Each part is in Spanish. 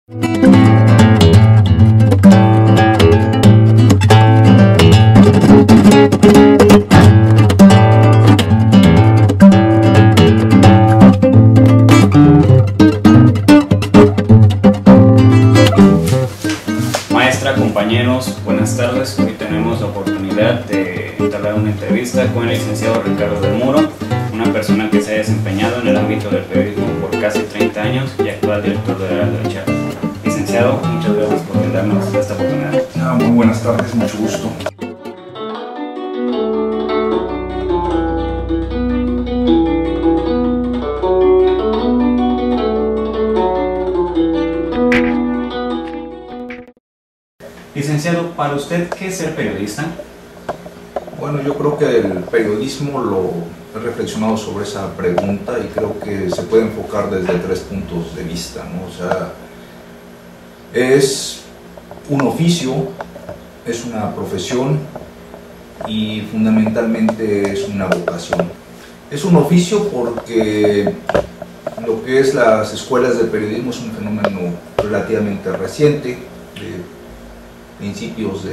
Maestra, compañeros, buenas tardes. Hoy tenemos la oportunidad de entablar una entrevista con el licenciado Ricardo del Muro, una persona que se ha desempeñado en el ámbito del periodismo por casi 30 años y actual director de Heraldo de Chiapas. Licenciado, muchas gracias por brindarnos esta oportunidad. Muy buenas tardes, mucho gusto. Licenciado, para usted, ¿qué es ser periodista? Bueno, yo creo que el periodismo lo he reflexionado sobre esa pregunta y creo que se puede enfocar desde 3 puntos de vista, ¿no? O sea, es un oficio, es una profesión y fundamentalmente es una vocación. Es un oficio porque lo que es las escuelas de periodismo es un fenómeno relativamente reciente, de principios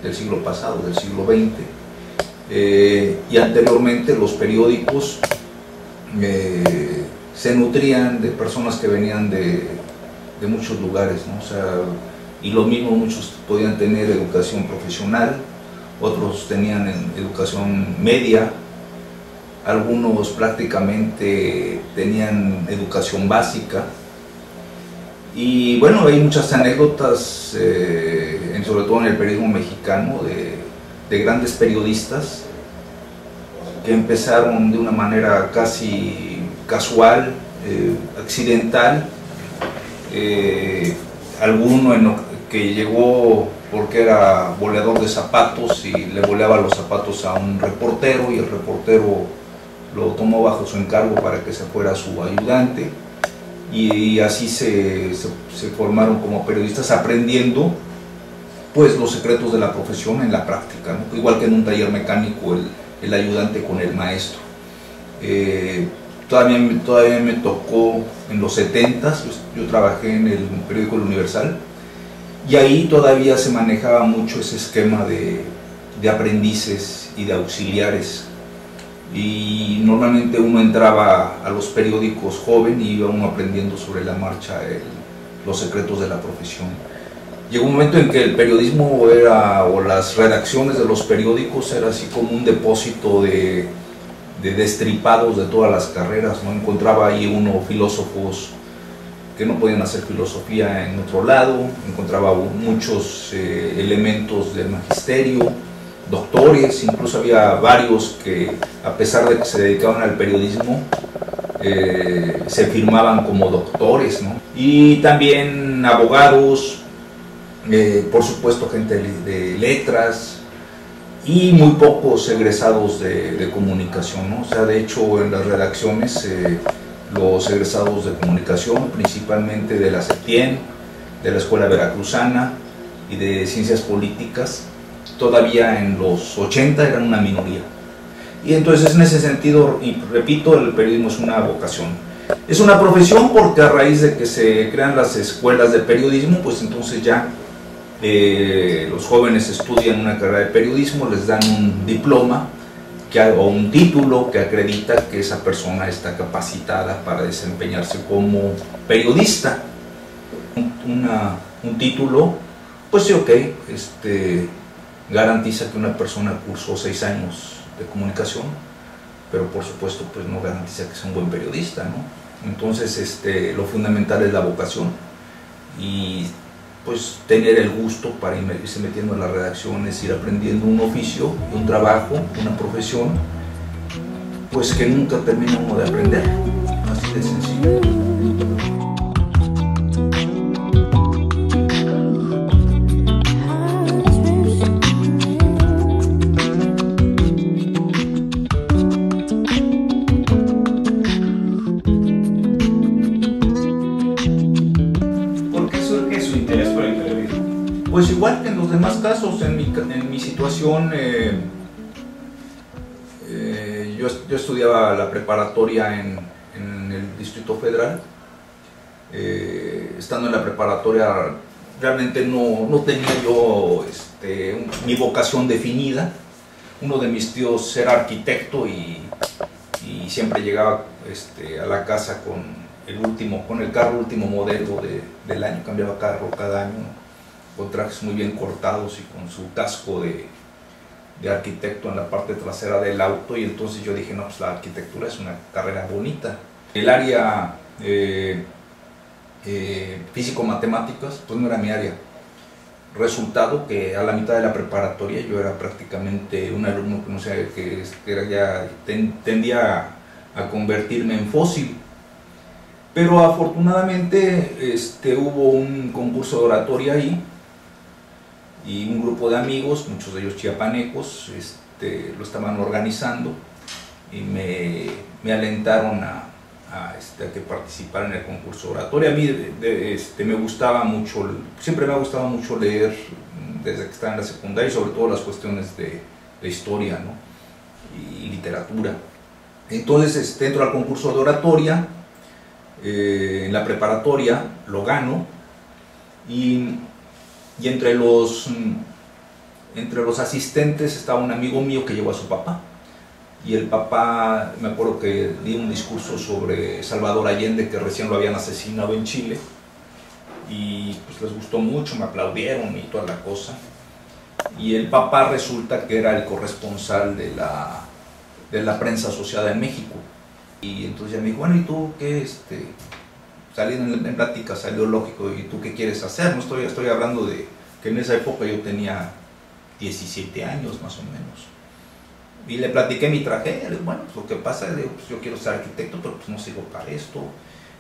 del siglo pasado, del siglo XX, y anteriormente los periódicos se nutrían de personas que venían de muchos lugares, ¿no? O sea, y lo mismo, muchos podían tener educación profesional, otros tenían educación media, algunos prácticamente tenían educación básica. Y bueno, hay muchas anécdotas, sobre todo en el periodismo mexicano, de grandes periodistas que empezaron de una manera casi casual, accidental. Alguno que llegó porque era boleador de zapatos y le boleaba los zapatos a un reportero y el reportero lo tomó bajo su encargo para que se fuera su ayudante. Y así se formaron como periodistas, aprendiendo pues los secretos de la profesión en la práctica, ¿no? Igual que en un taller mecánico el ayudante con el maestro. Todavía me tocó en los 70s, yo trabajé en el periódico El Universal y ahí todavía se manejaba mucho ese esquema de aprendices y de auxiliares. Y normalmente uno entraba a los periódicos joven y iba uno aprendiendo sobre la marcha los secretos de la profesión. Llegó un momento en que el periodismo o las redacciones de los periódicos era así como un depósito de destripados de todas las carreras, ¿no? Encontraba ahí uno filósofos que no podían hacer filosofía en otro lado, encontraba muchos elementos del magisterio, doctores, incluso había varios que, a pesar de que se dedicaban al periodismo, se firmaban como doctores, ¿no? Y también abogados, por supuesto gente de letras y muy pocos egresados de comunicación, ¿no? O sea, de hecho en las redacciones los egresados de comunicación, principalmente de la CETIEN, de la Escuela Veracruzana y de Ciencias Políticas, todavía en los 80 eran una minoría. Y entonces en ese sentido, y repito, el periodismo es una vocación. Es una profesión porque a raíz de que se crean las escuelas de periodismo, pues entonces ya los jóvenes estudian una carrera de periodismo, les dan un diploma o un título que acredita que esa persona está capacitada para desempeñarse como periodista. Un título, pues sí, ok, garantiza que una persona cursó 6 años de comunicación, pero por supuesto pues no garantiza que sea un buen periodista, ¿no? Entonces lo fundamental es la vocación y pues tener el gusto para irse metiendo en las redacciones, ir aprendiendo un oficio, un trabajo, una profesión, pues que nunca termina uno de aprender, así de sencillo. Pues igual que en los demás casos, en mi situación, yo estudiaba la preparatoria en el Distrito Federal, estando en la preparatoria, realmente no tenía yo mi vocación definida. Uno de mis tíos era arquitecto y siempre llegaba a la casa con el carro último modelo del año, cambiaba carro cada año, con trajes muy bien cortados y con su casco de arquitecto en la parte trasera del auto. Y entonces yo dije, no, pues la arquitectura es una carrera bonita. El área físico-matemáticas, pues no era mi área. Resultado que a la mitad de la preparatoria yo era prácticamente un alumno que no sé, que ya tendía a convertirme en fósil. Pero afortunadamente hubo un concurso de oratoria ahí y un grupo de amigos, muchos de ellos chiapanecos, lo estaban organizando y me alentaron a que participara en el concurso de oratoria. A mí me gustaba mucho, siempre me ha gustado mucho leer desde que estaba en la secundaria, y sobre todo las cuestiones de historia, ¿no? y literatura. Entonces entro al concurso de oratoria, en la preparatoria lo gano, y entre los asistentes estaba un amigo mío que llevó a su papá. Y el papá, me acuerdo que di un discurso sobre Salvador Allende, que recién lo habían asesinado en Chile, y pues les gustó mucho, me aplaudieron y toda la cosa. Y el papá resulta que era el corresponsal de la prensa asociada en México. Y entonces ya me dijo, bueno, ¿y tú qué? Saliendo en plática salió lógico, ¿y tú qué quieres hacer? No estoy hablando de que en esa época yo tenía 17 años más o menos. Y le platiqué mi tragedia. Le digo, bueno, pues lo que pasa es que pues yo quiero ser arquitecto, pero pues no sigo para esto.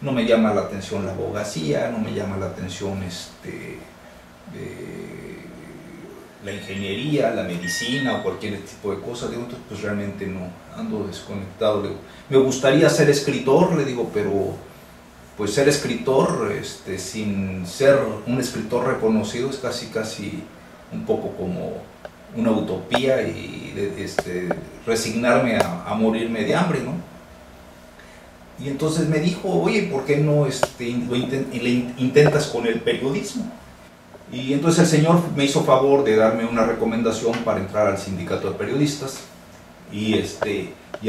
No me llama la atención la abogacía, no me llama la atención la ingeniería, la medicina o cualquier tipo de cosa. Digo, entonces pues realmente no, ando desconectado. Le digo, me gustaría ser escritor, le digo, pero pues ser escritor sin ser un escritor reconocido es casi un poco como una utopía, y resignarme a morirme de hambre, ¿no? Y entonces me dijo, oye, ¿por qué no intentas con el periodismo? Y entonces el señor me hizo favor de darme una recomendación para entrar al sindicato de periodistas, y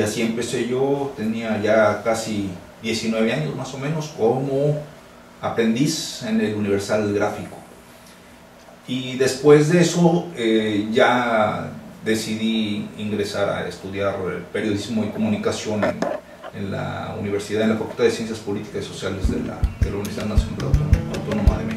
así empecé yo. Tenía ya casi 19 años más o menos como aprendiz en el Universal Gráfico. Y después de eso ya decidí ingresar a estudiar periodismo y comunicación en la universidad, en la Facultad de Ciencias Políticas y Sociales de la Universidad Nacional Autónoma de México.